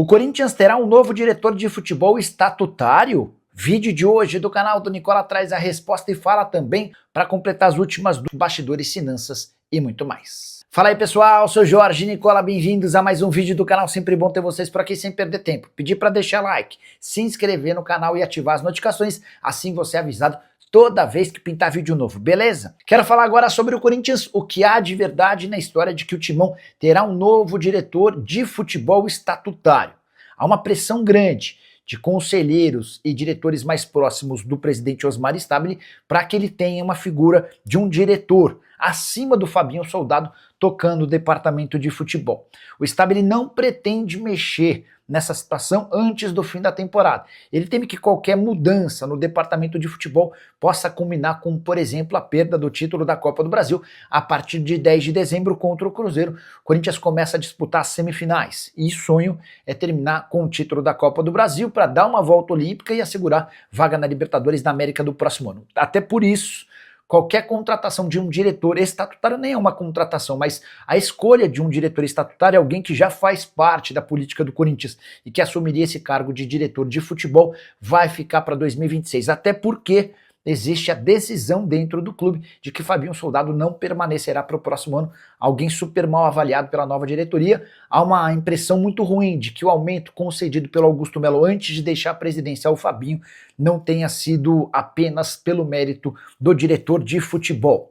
O Corinthians terá um novo diretor de futebol estatutário? Vídeo de hoje do canal do Nicola traz a resposta e fala também para completar as últimas do bastidores, finanças e muito mais. Fala aí pessoal, sou Jorge Nicola, bem-vindos a mais um vídeo do canal, sempre bom ter vocês por aqui sem perder tempo. Pedir para deixar like, se inscrever no canal e ativar as notificações, assim você é avisado toda vez que pintar vídeo novo, beleza? Quero falar agora sobre o Corinthians, o que há de verdade na história de que o Timão terá um novo diretor de futebol estatutário. Há uma pressão grande de conselheiros e diretores mais próximos do presidente Osmar Stabile para que ele tenha uma figura de um diretor acima do Fabinho Soldado tocando o departamento de futebol. O Stabile não pretende mexer nessa situação antes do fim da temporada. Ele teme que qualquer mudança no departamento de futebol possa culminar com, por exemplo, a perda do título da Copa do Brasil a partir de 10 de dezembro contra o Cruzeiro. O Corinthians começa a disputar as semifinais e o sonho é terminar com o título da Copa do Brasil para dar uma volta olímpica e assegurar vaga na Libertadores da América do próximo ano. Até por isso, qualquer contratação de um diretor estatutário nem é uma contratação, mas a escolha de um diretor estatutário é alguém que já faz parte da política do Corinthians e que assumiria esse cargo de diretor de futebol vai ficar para 2026, até porque existe a decisão dentro do clube de que Fabinho Soldado não permanecerá para o próximo ano, alguém super mal avaliado pela nova diretoria. Há uma impressão muito ruim de que o aumento concedido pelo Augusto Melo antes de deixar a presidência ao Fabinho não tenha sido apenas pelo mérito do diretor de futebol.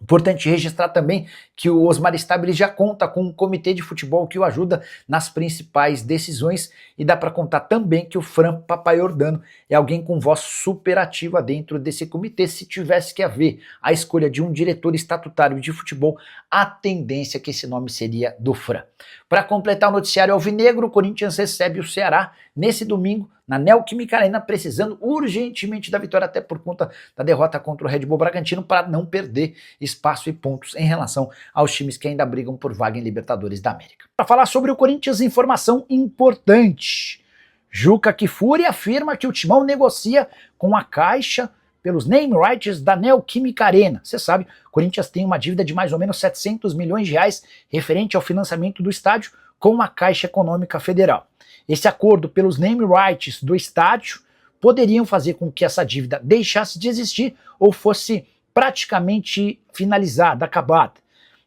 Importante registrar também que o Osmar Stabile já conta com um comitê de futebol que o ajuda nas principais decisões e dá para contar também que o Fran Papaiordano é alguém com voz super ativa dentro desse comitê. Se tivesse que haver a escolha de um diretor estatutário de futebol, a tendência é que esse nome seria do Fran. Para completar o noticiário alvinegro, o Corinthians recebe o Ceará nesse domingo na Neoquímica Arena, precisando urgentemente da vitória, até por conta da derrota contra o Red Bull Bragantino, para não perder espaço e pontos em relação aos times que ainda brigam por vaga em Libertadores da América. Para falar sobre o Corinthians, informação importante. Juca Kfouri afirma que o Timão negocia com a Caixa pelos name rights da Neoquímica Arena. Você sabe, o Corinthians tem uma dívida de mais ou menos 700 milhões de reais referente ao financiamento do estádio com a Caixa Econômica Federal. Esse acordo pelos name rights do estádio poderiam fazer com que essa dívida deixasse de existir ou fosse praticamente finalizada, acabada.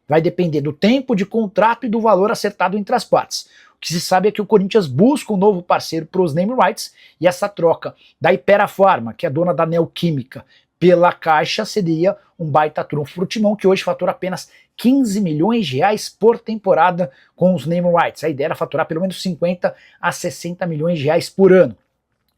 Vai depender do tempo de contrato e do valor acertado entre as partes. O que se sabe é que o Corinthians busca um novo parceiro para os name rights e essa troca da Hypera Pharma, que é dona da Neoquímica, pela Caixa seria um baita trunfo para o Timão, que hoje fatura apenas 15 milhões de reais por temporada com os name rights. A ideia era faturar pelo menos 50 a 60 milhões de reais por ano.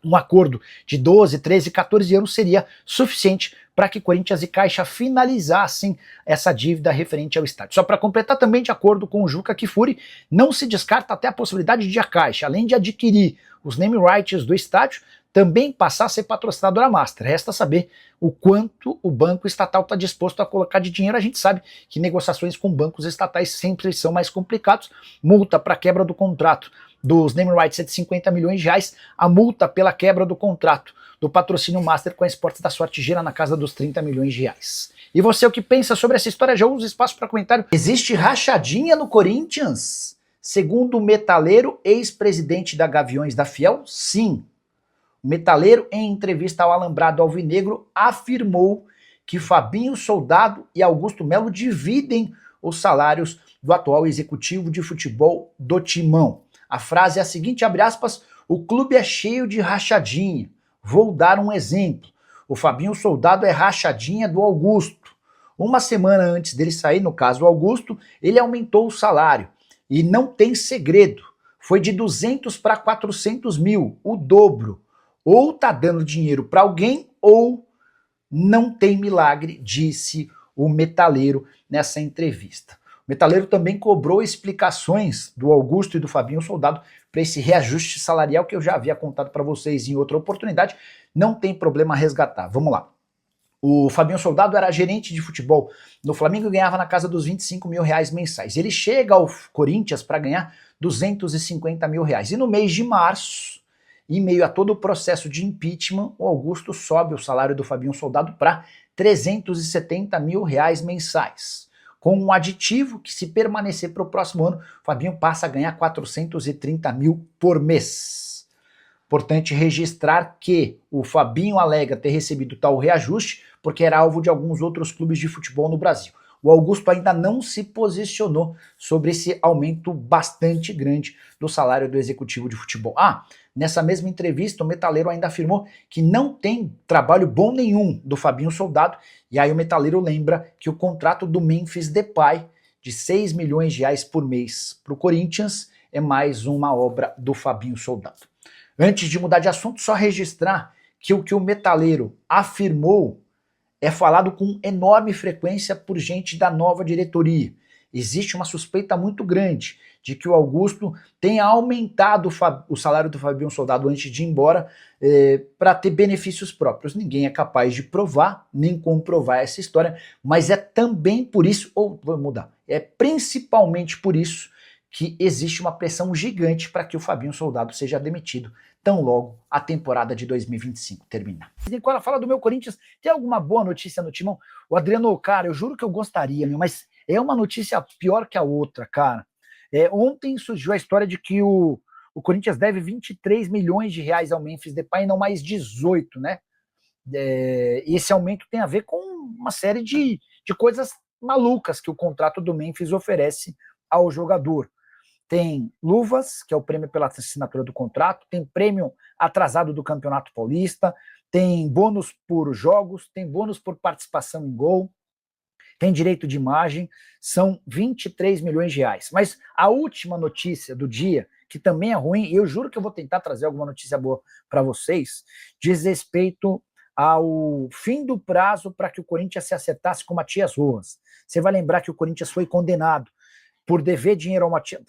Um acordo de 12, 13, 14 anos seria suficiente para que Corinthians e Caixa finalizassem essa dívida referente ao estádio. Só para completar também, de acordo com o Juca Kfouri, não se descarta até a possibilidade de a Caixa, além de adquirir os name rights do estádio, também passar a ser patrocinadora master. Resta saber o quanto o banco estatal está disposto a colocar de dinheiro. A gente sabe que negociações com bancos estatais sempre são mais complicados. Multa para quebra do contrato dos name rights é de 50 milhões de reais. A multa pela quebra do contrato do patrocínio master com a Esportes da Sorte gira na casa dos 30 milhões de reais. E você, o que pensa sobre essa história? Já usa espaço para comentário. Existe rachadinha no Corinthians? Segundo o metaleiro, ex-presidente da Gaviões da Fiel, sim. O metaleiro, em entrevista ao Alambrado Alvinegro, afirmou que Fabinho Soldado e Augusto Melo dividem os salários do atual executivo de futebol do Timão. A frase é a seguinte, abre aspas, o clube é cheio de rachadinha. Vou dar um exemplo. O Fabinho Soldado é rachadinha do Augusto. Uma semana antes dele sair, no caso o Augusto, ele aumentou o salário. E não tem segredo. Foi de 200 para 400 mil, o dobro. Ou tá dando dinheiro para alguém ou não tem milagre, disse o metaleiro nessa entrevista. O metaleiro também cobrou explicações do Augusto e do Fabinho Soldado para esse reajuste salarial que eu já havia contado para vocês em outra oportunidade. Não tem problema resgatar. Vamos lá. O Fabinho Soldado era gerente de futebol no Flamengo e ganhava na casa dos 25 mil reais mensais. Ele chega ao Corinthians para ganhar 250 mil reais. E no mês de março, em meio a todo o processo de impeachment, o Augusto sobe o salário do Fabinho Soldado para 370 mil reais mensais. com um aditivo que, se permanecer para o próximo ano, o Fabinho passa a ganhar 430 mil por mês. Importante registrar que o Fabinho alega ter recebido tal reajuste porque era alvo de alguns outros clubes de futebol no Brasil. O Augusto ainda não se posicionou sobre esse aumento bastante grande do salário do executivo de futebol. Nessa mesma entrevista, o metaleiro ainda afirmou que não tem trabalho bom nenhum do Fabinho Soldado, e aí o metaleiro lembra que o contrato do Memphis Depay, de 6 milhões de reais por mês para o Corinthians, é mais uma obra do Fabinho Soldado. Antes de mudar de assunto, só registrar que o metaleiro afirmou é falado com enorme frequência por gente da nova diretoria. Existe uma suspeita muito grande de que o Augusto tenha aumentado o salário do Fabinho Soldado antes de ir embora para ter benefícios próprios. Ninguém é capaz de provar nem comprovar essa história, mas é também por isso, ou vou mudar, é principalmente por isso que existe uma pressão gigante para que o Fabinho Soldado seja demitido tão logo a temporada de 2025 terminar. Nicola, fala do meu Corinthians, tem alguma boa notícia no Timão? O Adriano, cara, eu juro que eu gostaria, mas é uma notícia pior que a outra, cara. Ontem surgiu a história de que o Corinthians deve 23 milhões de reais ao Memphis Depay e não mais 18, né? E esse aumento tem a ver com uma série de coisas malucas que o contrato do Memphis oferece ao jogador. Tem luvas, que é o prêmio pela assinatura do contrato, tem prêmio atrasado do Campeonato Paulista, tem bônus por jogos, tem bônus por participação em gol, tem direito de imagem, são 23 milhões de reais. Mas a última notícia do dia, que também é ruim, e eu juro que eu vou tentar trazer alguma notícia boa para vocês, diz respeito ao fim do prazo para que o Corinthians se acertasse com o Matias Rojas. Você vai lembrar que o Corinthians foi condenado por dever dinheiro ao Matias.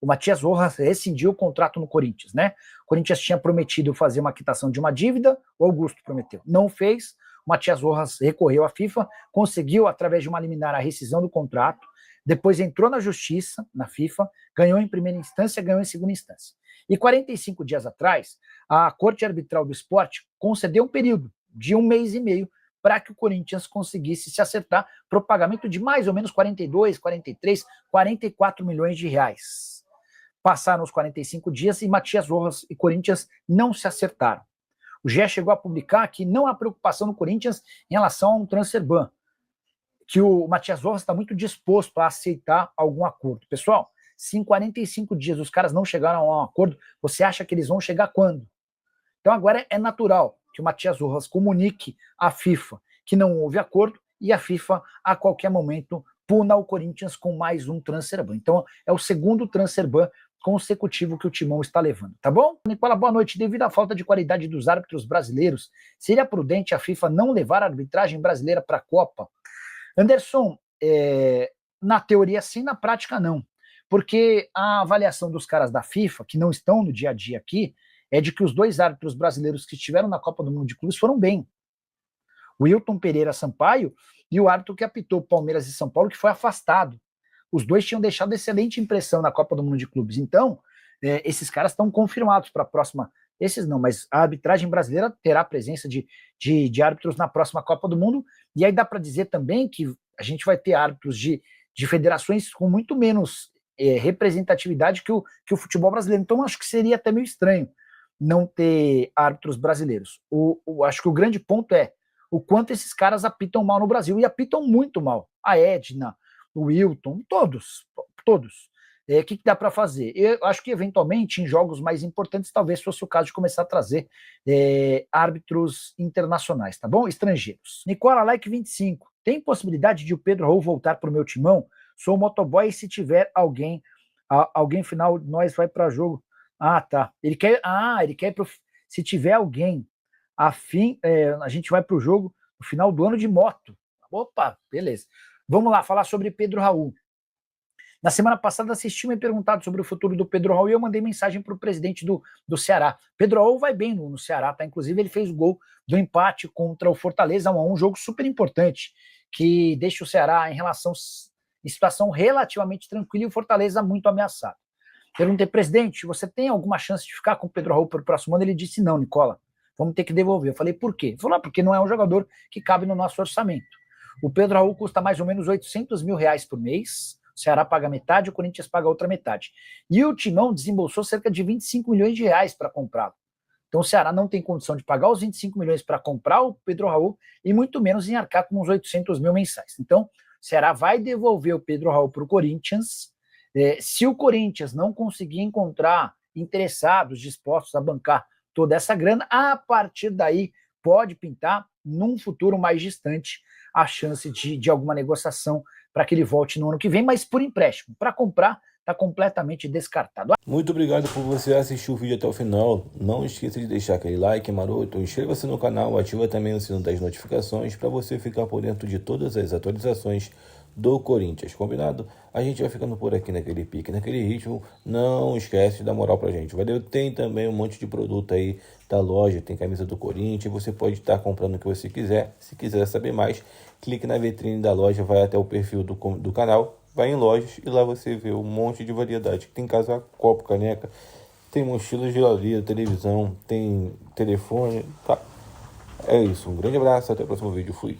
O Matias Rojas rescindiu o contrato no Corinthians, né? O Corinthians tinha prometido fazer uma quitação de uma dívida, o Augusto prometeu. Não fez, o Matias Rojas recorreu à FIFA, conseguiu, através de uma liminar, a rescisão do contrato, depois entrou na justiça, na FIFA, ganhou em primeira instância, ganhou em segunda instância. E 45 dias atrás, a Corte Arbitral do Esporte concedeu um período de 1 mês e meio para que o Corinthians conseguisse se acertar para o pagamento de mais ou menos 42, 43, 44 milhões de reais. Passaram os 45 dias e Matias Rojas e Corinthians não se acertaram. O GE chegou a publicar que não há preocupação no Corinthians em relação a um transfer ban, que o Matias Rojas está muito disposto a aceitar algum acordo. Pessoal, se em 45 dias os caras não chegaram a um acordo, você acha que eles vão chegar quando? Então agora é natural que o Matias Rojas comunique à FIFA que não houve acordo e a FIFA, a qualquer momento, puna o Corinthians com mais um transfer ban. Então é o segundo transfer ban consecutivo que o Timão está levando, tá bom? Nicola, boa noite. Devido à falta de qualidade dos árbitros brasileiros, seria prudente a FIFA não levar a arbitragem brasileira para a Copa? Anderson, na teoria sim, na prática não. Porque a avaliação dos caras da FIFA, que não estão no dia a dia aqui, é de que os dois árbitros brasileiros que estiveram na Copa do Mundo de Clubes foram bem. O Wilton Pereira Sampaio e o árbitro que apitou Palmeiras e São Paulo, que foi afastado. Os dois tinham deixado excelente impressão na Copa do Mundo de Clubes. Então, esses caras estão confirmados para a próxima. Esses não, mas a arbitragem brasileira terá presença de árbitros na próxima Copa do Mundo. E aí dá para dizer também que a gente vai ter árbitros de federações com muito menos representatividade que o futebol brasileiro. Então, acho que seria até meio estranho não ter árbitros brasileiros. Acho que o grande ponto é o quanto esses caras apitam mal no Brasil. E apitam muito mal. A Edna, o Wilton, todos. O que dá para fazer? Eu acho que, eventualmente, em jogos mais importantes, talvez fosse o caso de começar a trazer árbitros internacionais, tá bom? Estrangeiros. Nicola, like 25. Tem possibilidade de o Pedro Raul voltar para o meu timão? Sou motoboy e se tiver alguém final, nós vai para jogo. Ah, tá. Ele quer se tiver alguém afim, a gente vai para o jogo no final do ano de moto. Opa, beleza. Vamos lá, falar sobre Pedro Raul. Na semana passada assisti-me perguntado sobre o futuro do Pedro Raul e eu mandei mensagem para o presidente do Ceará. Pedro Raul vai bem no Ceará, tá? Inclusive ele fez o gol do empate contra o Fortaleza 1-1, um jogo super importante, que deixa o Ceará em situação relativamente tranquila e o Fortaleza muito ameaçado. Perguntei, presidente, você tem alguma chance de ficar com o Pedro Raul para o próximo ano? Ele disse, não, Nicola, vamos ter que devolver. Eu falei, por quê? Ele falou, porque não é um jogador que cabe no nosso orçamento. O Pedro Raul custa mais ou menos R$800 mil por mês. O Ceará paga metade, o Corinthians paga a outra metade. E o Timão desembolsou cerca de R$25 milhões para comprá-lo. Então o Ceará não tem condição de pagar os 25 milhões para comprar o Pedro Raul e muito menos em arcar com os 800 mil mensais. Então o Ceará vai devolver o Pedro Raul para o Corinthians. Se o Corinthians não conseguir encontrar interessados dispostos a bancar toda essa grana, a partir daí pode pintar, num futuro mais distante, a chance de alguma negociação para que ele volte no ano que vem, mas por empréstimo. Para comprar, está completamente descartado. Muito obrigado por você assistir o vídeo até o final. Não esqueça de deixar aquele like maroto, inscreva-se no canal, ativa também o sino das notificações para você ficar por dentro de todas as atualizações do Corinthians, combinado? A gente vai ficando por aqui naquele pique, naquele ritmo. Não esquece de dar moral pra gente, valeu? Tem também um monte de produto aí da loja, tem camisa do Corinthians, você pode estar comprando o que você quiser. Se quiser saber mais, clique na vitrine da loja, vai até o perfil do canal, vai em lojas e lá você vê um monte de variedade. Tem casaco, copo, caneca, tem mochila, geladeira, televisão, tem telefone, tá? É isso, um grande abraço, até o próximo vídeo, fui!